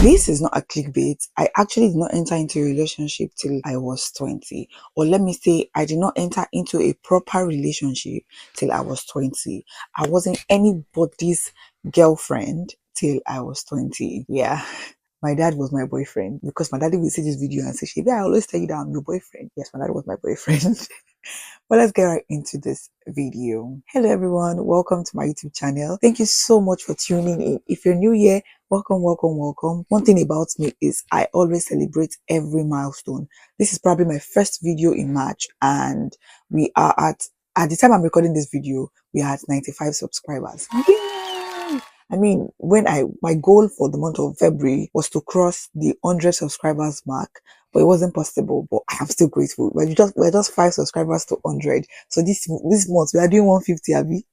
This is not a clickbait. I actually did not enter into a relationship till I was 20. Or let me say, I did not enter into a proper relationship till I was 20. I wasn't anybody's girlfriend till I was 20. Yeah. My dad was my boyfriend because my daddy will see this video and say, Shebi, I always tell you that I'm your boyfriend. Yes, my dad was my boyfriend. But let's get right into this video. Hello everyone, welcome to my YouTube channel. Thank you so much for tuning in. If you're new here, welcome. One thing about me is I always celebrate every milestone. This is probably my first video in March, and we are at the time I'm recording this video, we are at 95 subscribers. Yay! I mean, my goal for the month of February was to cross the 100 subscribers mark, but it wasn't possible. But I am still grateful. We're just 5 subscribers to 100. So this month we are doing 150, Abby.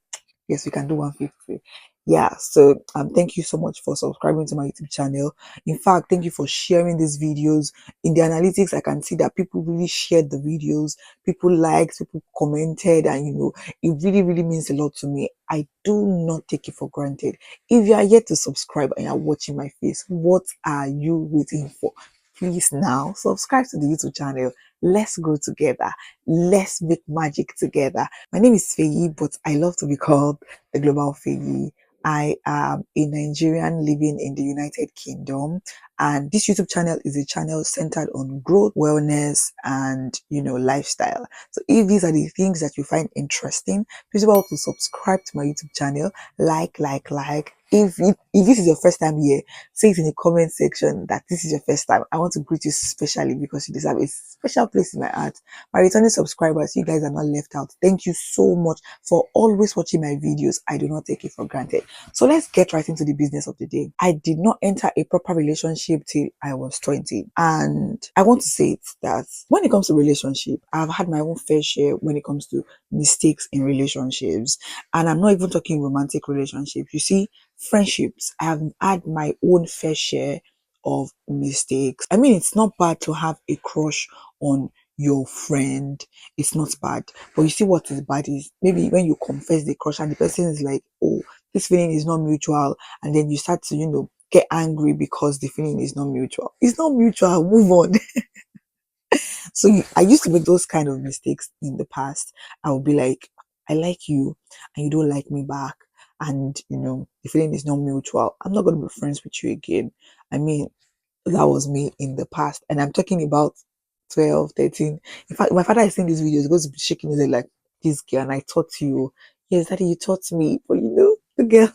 Yes, we can do 150. Yeah, so thank you so much for subscribing to my YouTube channel. In fact, thank you for sharing these videos. In the analytics, I can see that people really shared the videos, people liked, people commented, and it really, really means a lot to me. I do not take it for granted. If you are yet to subscribe and you're watching my face, what are you waiting for? Please now subscribe to the YouTube channel. Let's grow together. Let's make magic together. My name is Feyi, but I love to be called the Global Feyi. I am a Nigerian living in the United Kingdom, and this YouTube channel is a channel centered on growth, wellness, and lifestyle. So if these are the things that you find interesting, please be able to subscribe to my YouTube channel, like. If this is your first time here, say it in the comment section that this is your first time. I want to greet you specially because you deserve a special place in my heart. My returning subscribers, you guys are not left out. Thank you so much for always watching my videos. I do not take it for granted. So let's get right into the business of the day. I did not enter a proper relationship till I was 20. And I want to say it that when it comes to relationship, I've had my own fair share when it comes to mistakes in relationships. And I'm not even talking romantic relationships. You see, friendships, I have had my own fair share of mistakes. I mean, it's not bad to have a crush on your friend. It's not bad. But you see, what is bad is maybe when you confess the crush and the person is like, oh, this feeling is not mutual, and then you start to get angry because the feeling is not mutual. It's not mutual. Move on. So I used to make those kind of mistakes in the past. I would be like, I like you and you don't like me back. And, the feeling is not mutual. I'm not going to be friends with you again. I mean, that was me in the past. And I'm talking about 12, 13. In fact, my father is seeing these videos, he goes to be shaking his head like, this girl, and I taught you. Yes, daddy, you taught me. But the girl.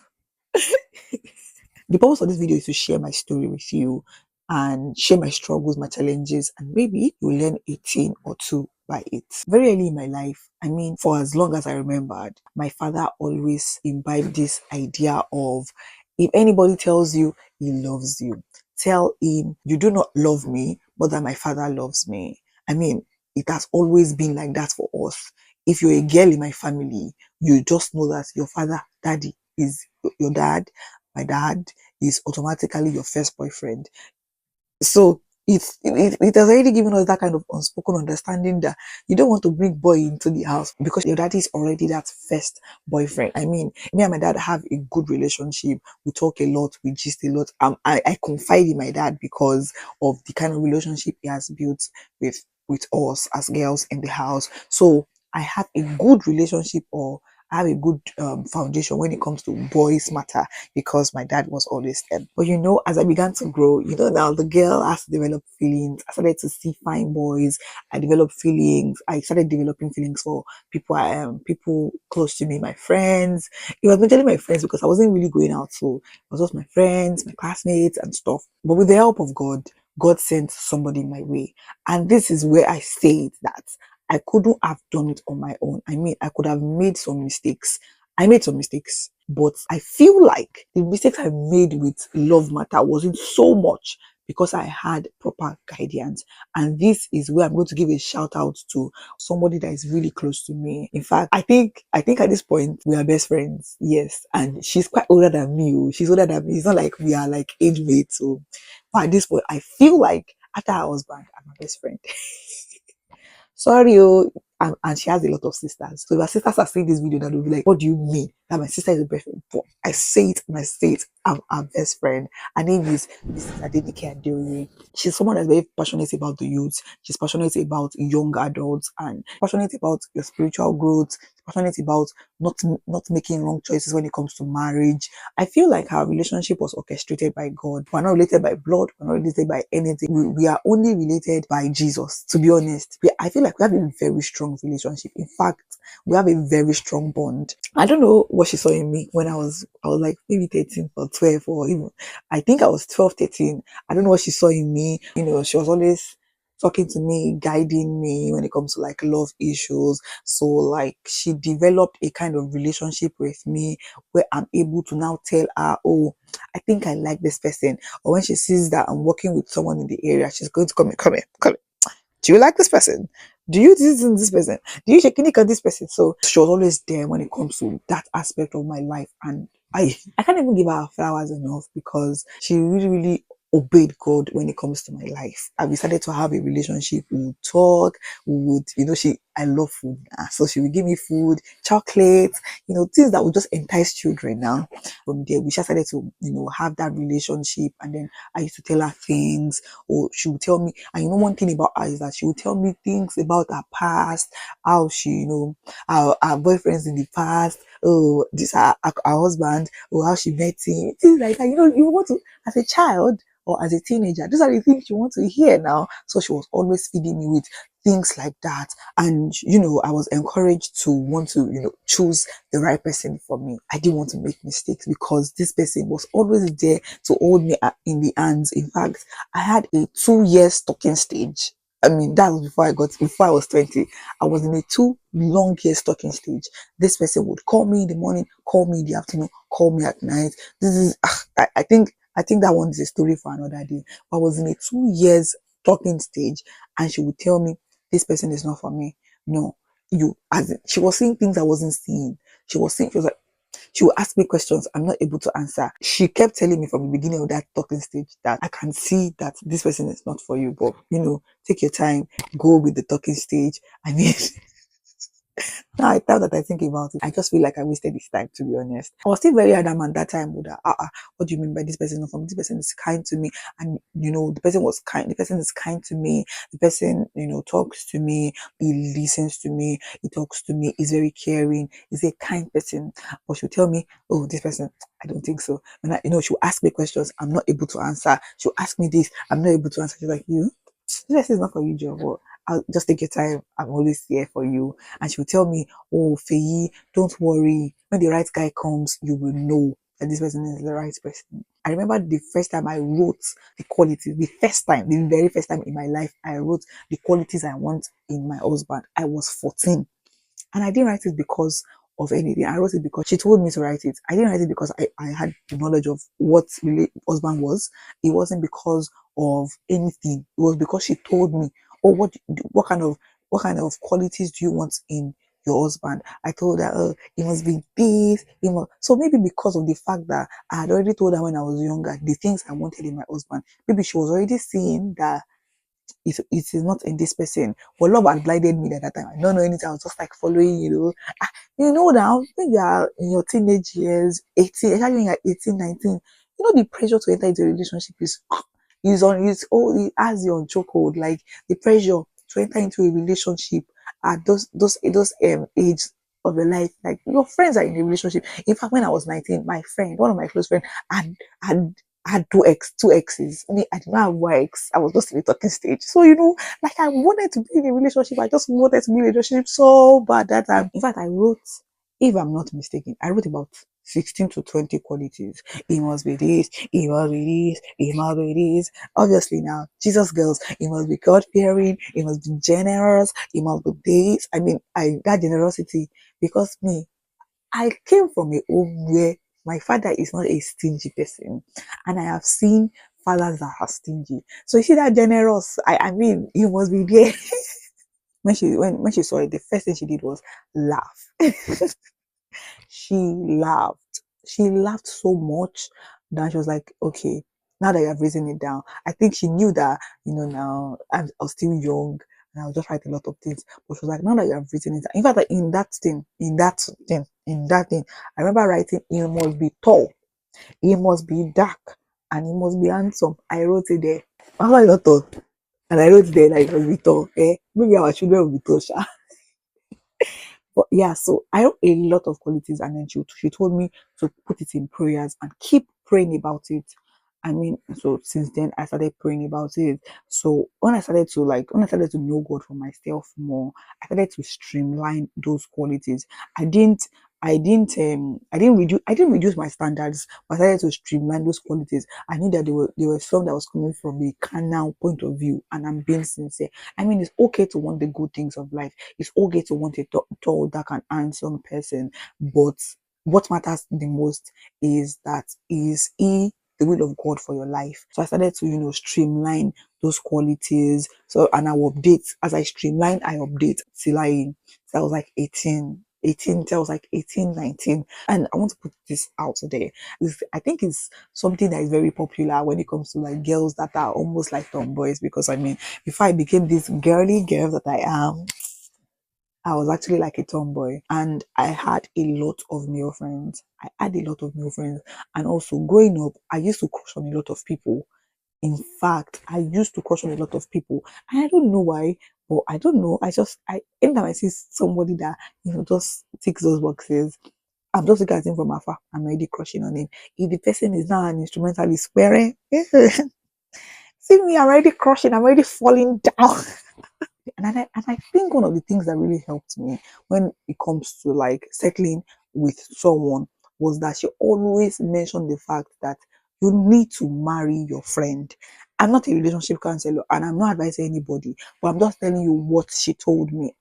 The purpose of this video is to share my story with you and share my struggles, my challenges, and maybe you'll learn a thing or two by it. Very early in my life, I mean, for as long as I remembered, my father always imbibed this idea of if anybody tells you he loves you, tell him you do not love me, but that my father loves me. I mean, it has always been like that for us. If you're a girl in my family, you just know that your father, daddy, is your dad. My dad is automatically your first boyfriend. So it has already given us that kind of unspoken understanding that you don't want to bring boy into the house because your dad is already that first boyfriend. I mean, me and my dad have a good relationship. We talk a lot, we gist a lot. I confide in my dad because of the kind of relationship he has built with us as girls in the house. So I have a good relationship, or I have a good foundation when it comes to boys matter because my dad was always there. But as I began to grow, now the girl has to develop feelings. I started to see fine boys. I developed feelings. I started developing feelings for people people close to me, my friends. It was majorly my friends because I wasn't really going out, so it was just my friends, my classmates, and stuff. But with the help of God, God sent somebody my way, and this is where I say that I couldn't have done it on my own. I mean, I could have made some mistakes. I made some mistakes, but I feel like the mistakes I made with love matter wasn't so much because I had proper guidance. And this is where I'm going to give a shout out to somebody that is really close to me. In fact, I think at this point we are best friends. Yes. And she's quite older than me. Oh. She's older than me. It's not like we are like age mates. So but at this point, I feel like after her husband, I'm my best friend. Sorry, oh, and she has a lot of sisters. So if her sisters are seeing this video, that will be like, what do you mean that my sister is a best friend? But I say it and I say it, I'm our best friend. Her name is Mrs. Adenike. She's someone that's very passionate about the youth. She's passionate about young adults and passionate about your spiritual growth. Passionate about not making wrong choices when it comes to marriage. I feel like our relationship was orchestrated by God. We're not related by blood. We're not related by anything. We are only related by Jesus. To be honest, I feel like we have a very strong relationship. In fact, we have a very strong bond. I don't know what she saw in me when I was like maybe 13 or 12, or even I think I was 12, 13. I don't know what she saw in me. She was always talking to me, guiding me when it comes to like love issues. So like she developed a kind of relationship with me where I'm able to now tell her, oh, I think I like this person. Or when she sees that I'm working with someone in the area, she's going to come here. Do you like this person? Do you this person? Do you check on this person? So she was always there when it comes to that aspect of my life. And I can't even give her flowers enough because she really, really obeyed God when it comes to my life. And we started to have a relationship. We would talk, I love food. So she would give me food, chocolate, things that would just entice children now. From there, we just started to, have that relationship. And then I used to tell her things, or she would tell me. And one thing about her is that she would tell me things about her past, how she, our boyfriends in the past, oh, this our husband, or how she met him, things like that. You want to, as a child or as a teenager, these are the things you want to hear now. So she was always feeding me with things like that. And, I was encouraged to want to, choose the right person for me. I didn't want to make mistakes because this person was always there to hold me in the hands. In fact, I had a 2 year stalking stage. I mean, that was before I was 20. I was in a 2 long year stalking stage. This person would call me in the morning, call me in the afternoon, call me at night. This is, I think that one is a story for another day. But I was in a 2 years talking stage, and she would tell me, this person is not for me. No, she was saying things I wasn't seeing. She was like, she would ask me questions I'm not able to answer. She kept telling me from the beginning of that talking stage that I can see that this person is not for you, but take your time, go with the talking stage. I mean, now that I think about it, I just feel like I wasted this time, to be honest. I was still very adamant that time with that. What do you mean by this person not for me? This person is kind to me, and the person was kind. The person is kind to me. The person, talks to me. He listens to me. He talks to me. He's very caring. He's a kind person. But she'll tell me, oh, this person, I don't think so. And she'll ask me questions I'm not able to answer. She'll ask me this, I'm not able to answer. She's like, this is not for you, Joe. But I'll just take your time. I'm always here for you. And she will tell me, oh, Feyi, don't worry. When the right guy comes, you will know that this person is the right person. I remember the first time I wrote the qualities, the very first time in my life, I wrote the qualities I want in my husband. I was 14. And I didn't write it because of anything. I wrote it because she told me to write it. I didn't write it because I had the knowledge of what really husband was. It wasn't because of anything. It was because she told me, oh, what kind of qualities do you want in your husband? I told her, oh, he must be this. So maybe because of the fact that I had already told her when I was younger the things I wanted in my husband, maybe she was already seeing that it is not in this person. But love had blinded me at that time. I don't know anything. I was just like following, now when you are in your teenage years, 18, especially when you're 18, 19, the pressure to enter into a relationship it has you on chokehold. Like the pressure to enter into a relationship at those age of your life. Like your friends are in a relationship. In fact, when I was 19, my friend, one of my close friends, had had two exes. I mean, I did not have one ex. I was just in the talking stage. So, like I wanted to be in a relationship. I just wanted to be in a relationship so bad that time. In fact, if I'm not mistaken, I wrote about 16 to 20 qualities. He must be this, he must be this, he must be this. Obviously now, Jesus girls, he must be God-fearing, he must be generous, he must be this. I mean, that generosity, because I came from a home where my father is not a stingy person, and I have seen fathers that are stingy. So you see that generous, I mean, you must be there. when she saw it, the first thing she did was laugh. She laughed. She laughed so much that she was like, okay, now that you have risen it down, I think she knew that, now I was still young. and I would just write a lot of things. But she was like, now that you have written it, in fact, like, in that thing, I remember writing, it must be tall, he must be dark, and he must be handsome. I wrote it there. I was like, tall, and I wrote it there like it must be tall. Eh? Maybe our children will be tall, sha. But yeah, so I have a lot of qualities, and then she told me to put it in prayers and keep praying about it. I mean, so since then I started praying about it. So when I started to know God for myself more, I started to streamline those qualities. I didn't I didn't reduce my standards, but I started to streamline those qualities. I knew that there were some that was coming from a carnal point of view, and I'm being sincere. I mean, it's okay to want the good things of life. It's okay to want a tall, dark, and handsome person, but what matters the most is that is he the will of God for your life. So I started to, streamline those qualities. So, and I will update as I streamline, I update till I was like 18 till I was like 18, 19. And I want to put this out today. I think it's something that is very popular when it comes to like girls that are almost like tomboys, because I mean, before I became this girly girl that I am, I was actually like a tomboy, and I had a lot of male friends. And also growing up, I used to crush on a lot of people. In fact, I used to crush on a lot of people, and I don't know why, but I don't know. Anytime I see somebody that just ticks those boxes, I'm just looking at him from afar. I'm already crushing on him. If the person is now an instrumentalist swearing, see me, I'm already crushing. I'm already falling down. And I think one of the things that really helped me when it comes to like settling with someone was that she always mentioned the fact that you need to marry your friend. I'm not a relationship counselor, and I'm not advising anybody, but I'm just telling you what she told me,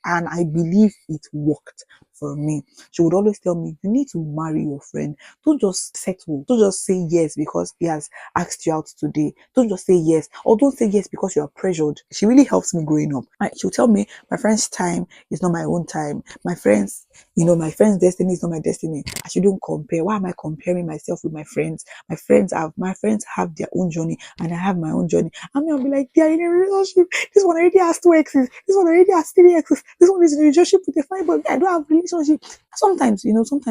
and I believe it worked for me. She would always tell me, you need to marry your friend. Don't just settle. Don't just say yes because he has asked you out today. Don't just say yes, or don't say yes because you are pressured. She really helps me growing up. She'll tell me my friend's time is not my own time. My friend's destiny is not my destiny. I shouldn't compare. Why am I comparing myself with my friends? My friends have their own journey, and I have my own journey. And me, I'll be like, they are in a relationship. This one already has two exes. This one already has three exes. This one is in a relationship with a fine boy. I don't have a relationship. Sometimes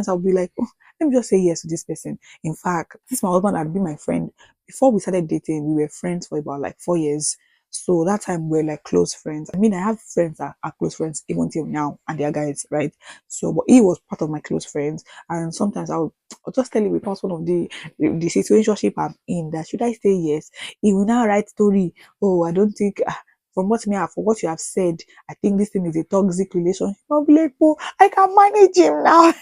I'll be like, oh, let me just say yes to this person. In fact, this my husband had been my friend. Before we started dating, we were friends for about like 4 years. So that time we're like close friends. I mean, I have friends that are close friends even till now, and they're guys, right? So, but he was part of my close friends, and sometimes I'll just tell him because one of the situationship I'm in, that should I say yes? He will now write story. Oh, I don't think. For what you have said, I think this thing is a toxic relationship. I'll be like, oh, I can manage him now.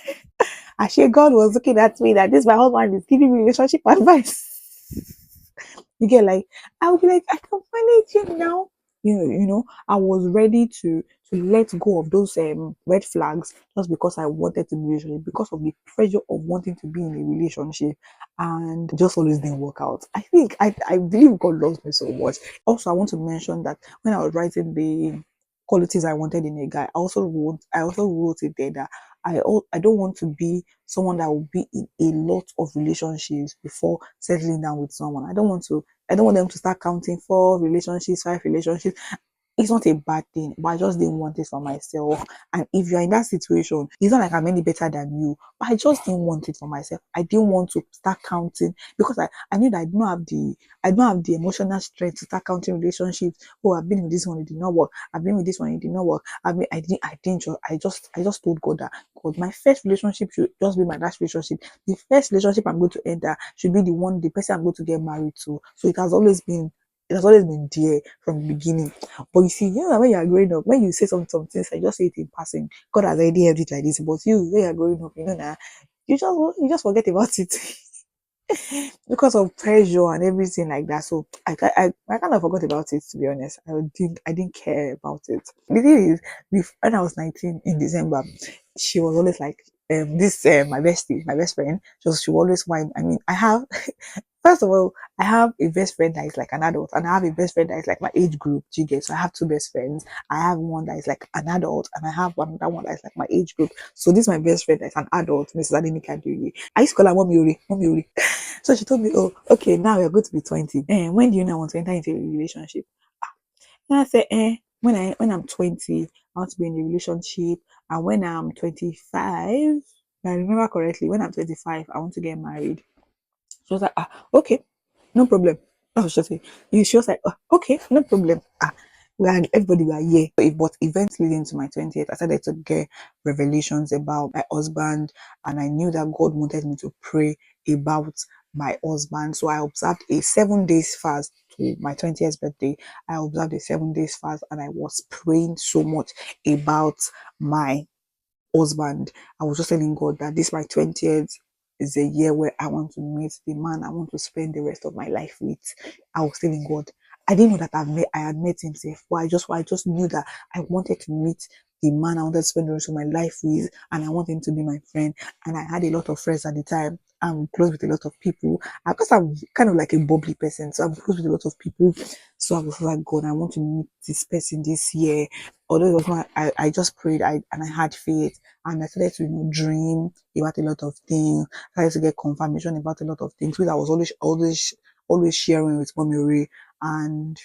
Actually, God was looking at me that this my husband is giving me relationship advice. You get like, I'll be like, I can manage it now. I was ready to let go of those red flags just because I wanted to be in a relationship, because of the pressure of wanting to be in a relationship, and it just always didn't work out. I believe God loves me so much. Also, I want to mention that when I was writing the qualities I wanted in a guy, I also wrote it there that I don't want to be someone that will be in a lot of relationships before settling down with someone. I don't want them to start counting 4 relationships, 5 relationships. It's not a bad thing, but I just didn't want it for myself. And if you're in that situation, it's not like I'm any better than you, but I just didn't want it for myself. I didn't want to start counting, because I knew that I don't have the emotional strength to start counting relationships. Oh, I've been with this one, it did not work. I've been with this one, it did not work. I didn't. I just told God that, God, my first relationship should just be my last relationship. The first relationship I'm going to enter should be the person I'm going to get married to. So it has always been there from the beginning. But you see, when you are growing up, when you say some things, I just say it in passing. God has already helped it like this. But when you are growing up, now you just forget about it because of pressure and everything like that. So I kind of forgot about it, to be honest. I didn't care about it. The thing is, when I was 19 in December, she was always like, this my bestie, my best friend. She will always whine. I mean, I have first of all, I have a best friend that is like an adult, and I have a best friend that is like my age group. Do you get? So I have two best friends. I have one that is like an adult, and I have another one that is like my age group. So this is my best friend that is an adult, Mrs. Adenika Dewey. I used to call her Mommy Ori, Mommy Ori. So she told me, oh, okay, now you're going to be 20. And when do you now want to enter into a relationship? And I said, when I'm 20, I want to be in a relationship, and when I'm 25, if I remember correctly, when I'm 25, I want to get married. She was like, okay, no problem. I was just saying, she was like, okay, no problem. Everybody were here. But events leading to my 20th, I started to get revelations about my husband, and I knew that God wanted me to pray about my husband. So I observed a 7 days fast to my 20th birthday. I observed a 7 days fast, and I was praying so much about my husband. I was just telling God that this my 20th is a year where I want to meet the man I want to spend the rest of my life with. I was telling God. I didn't know that I had met him safe, but I just knew that I wanted to meet the man I wanted to spend the rest of my life with, and I want him to be my friend. And I had a lot of friends at the time. I'm close with a lot of people because I'm kind of like a bubbly person, so I'm close with a lot of people. So I was like, God, I want to meet this person this year. Although it was not, I just prayed, and I had faith, and I started to dream about a lot of things. I started to get confirmation about a lot of things, which I was always sharing with Mommy Ray, and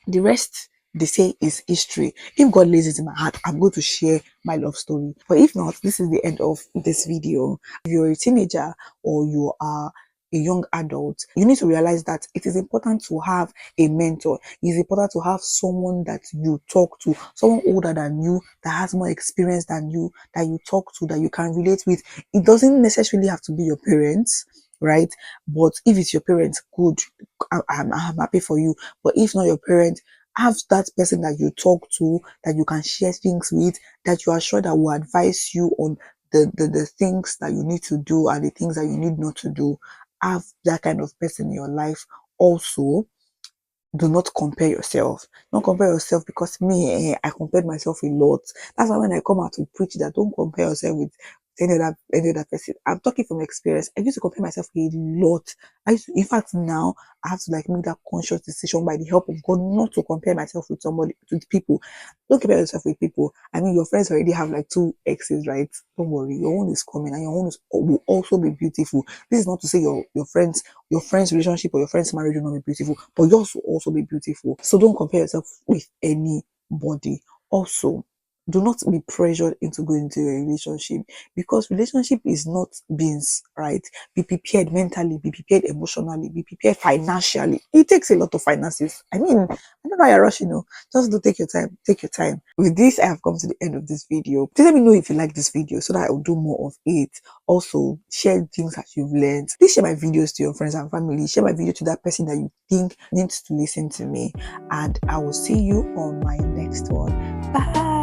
the rest, they say, is history. If God lays it in my heart, I'm going to share my love story. But if not, this is the end of this video. If you're a teenager or you are a young adult, you need to realize that it is important to have a mentor. It is important to have someone that you talk to, someone older than you, that has more experience than you, that you talk to, that you can relate with. It doesn't necessarily have to be your parents, right? But if it's your parents, good. I'm happy for you. But if not your parent, have that person that you talk to, that you can share things with, that you are sure that will advise you on the things that you need to do and the things that you need not to do. Have that kind of person in your life. Also, do not compare yourself. Don't compare yourself, because me, I compared myself a lot. That's why when I come out to preach that don't compare yourself with any other person. I'm talking from experience. I used to compare myself a lot. In fact, now I have to like make that conscious decision by the help of God not to compare myself with somebody, with people. Don't compare yourself with people. I mean, your friends already have like 2 exes, right? Don't worry, your own is coming, and your own will also be beautiful. This is not to say your friend's relationship or your friend's marriage will not be beautiful, but yours will also be beautiful. So don't compare yourself with anybody. Also, do not be pressured into going into a relationship, because relationship is not beans, right? Be prepared mentally, be prepared emotionally, be prepared financially. It takes a lot of finances. I mean, I don't know why you're rushing, just do take your time. Take your time. With this, I have come to the end of this video. Please let me know if you like this video so that I will do more of it. Also, share things that you've learned. Please share my videos to your friends and family. Share my video to that person that you think needs to listen to me. And I will see you on my next one. Bye.